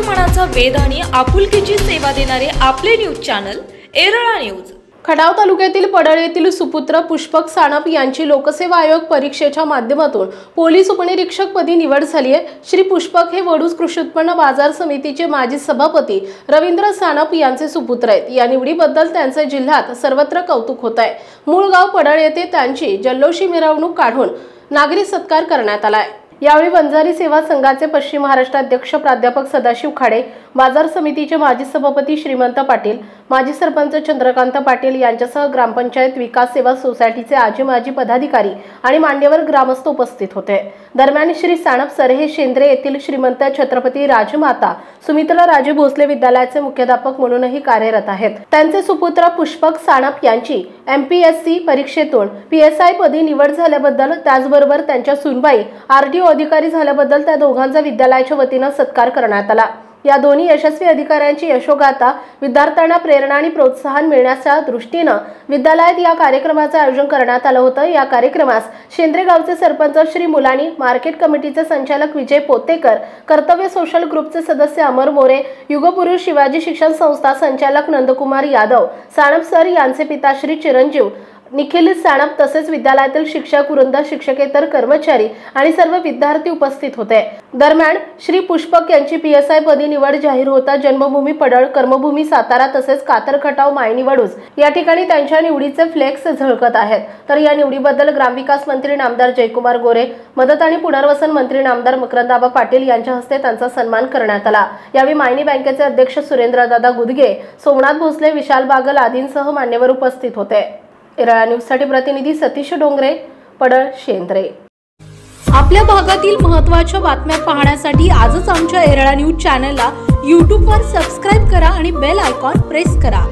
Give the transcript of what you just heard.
मनाचा वेध आणि आपुलकीची सेवा देणारे आपले news channel Erala news. Khatav तालुक्यातील पडळ येथील सुपुत्र पुष्पक सानप यांची लोकसेवा आयोग परीक्षेच्या माध्यमातून पोलीस उपनिरीक्षक पदी निवड झाली आहे। श्री पुष्पक हे वडूज कृषी उत्पन्न बाजार समितीचे माजी सभापती रवींद्र सानप यांचे सुपुत्र आहेत। या निवडीबद्दल त्यांचे जिल्ह्यात सर्वत्र कौतुक होत आहे। मूळ गाव पडळ येथे त्यांची जल्लोषी मिरवणूक काढून नागरी सत्कार करण्यात आला आहे। यावेळी वंजारी सेवा संघाचे पश्चिम महाराष्ट्र अध्यक्ष प्राध्यापक सदाशिव खाडे, बाजार समितीचे माजी सभापती श्रीमंत पाटील, माजी सरपंच चंद्रकांत पाटील यांच्यासह ग्रामपंचायत विकास सेवा सोसायटीचे आजी माजी पदाधिकारी आणि मान्यवर ग्रामस्थ उपस्थित होते। दरम्यान श्री सानप सरहे शेंद्रे येथील श्रीमंत छत्रपती राजमाता सुमित्रा राजे भोसले विद्यालयाचे मुख्याध्यापक म्हणूनही कार्यरत आहेत। त्यांचे सुपुत्र पुष्पक सानप यांची MPSC परीक्षेतून PSI पदी निवड झाल्याबद्दल, त्याचबरोबर त्यांच्या सुनबाई RDO अधिकारी झाल्याबद्दल त्या दोघांचा विद्यालयाच्या वतीने सत्कार करण्यात आला। या दोन्ही यशस्वी अधिकाऱ्यांची यशोगाथा विद्यार्थ्यांना प्रेरणा आणि प्रोत्साहन मिळण्याच्या दृष्टीने विद्यालयात या कार्यक्रमाचे आयोजन करण्यात आले होते। या कार्यक्रमास शेंद्रे गावचे सरपंच श्री मुलानी, मार्केट कमिटीचे संचालक विजय पोतेकर, कर्तव्य सोशल ग्रुपचे सदस्य अमर मोरे, युगपुरुष शिवाजी शिक्षण संस्था संचालक नंदकुमार यादव, सानप सर यांचे पिता श्री चिरंजीव निखिल सानप तसेच विद्यालयातील शिक्षक वृंद, शिक्षकेतर कर्मचारी आणि सर्व विद्यार्थी उपस्थित होते। दरम्यान श्री पुष्पक यांची PSI पदी निवड जाहीर होता जन्मभूमी पडळ, कर्मभूमी सातारा तसेच कातर खटाव मायनी वडूज या ठिकाणी त्यांच्या निवडीचे फ्लेक्स झळकत आहेत। तर या निवडीबद्दल ग्रामविकास मंत्री नामदार जयकुमार गोरे, मदत आणि पुनर्वसन मंत्री नामदार मकरंदाबा पाटील यांच्या हस्ते त्यांचा सन्मान करण्यात आला। यावेळी मायनी बँकेचे अध्यक्ष सुरेंद्रदादा गुदगे, सोमनाथ भोसले, विशाल बागल आदींसह मान्यवर उपस्थित होते। एरळा न्यूज साठी प्रतिनिधी सतीश डोंगरे, पडळ, शेंद्रे। आपल्या भागातील महत्त्वाच्या बातम्या पाहण्यासाठी आजच आमच्या एरळा न्यूज चॅनलला YouTube वर सबस्क्राइब करा आणि बेल आयकॉन प्रेस करा।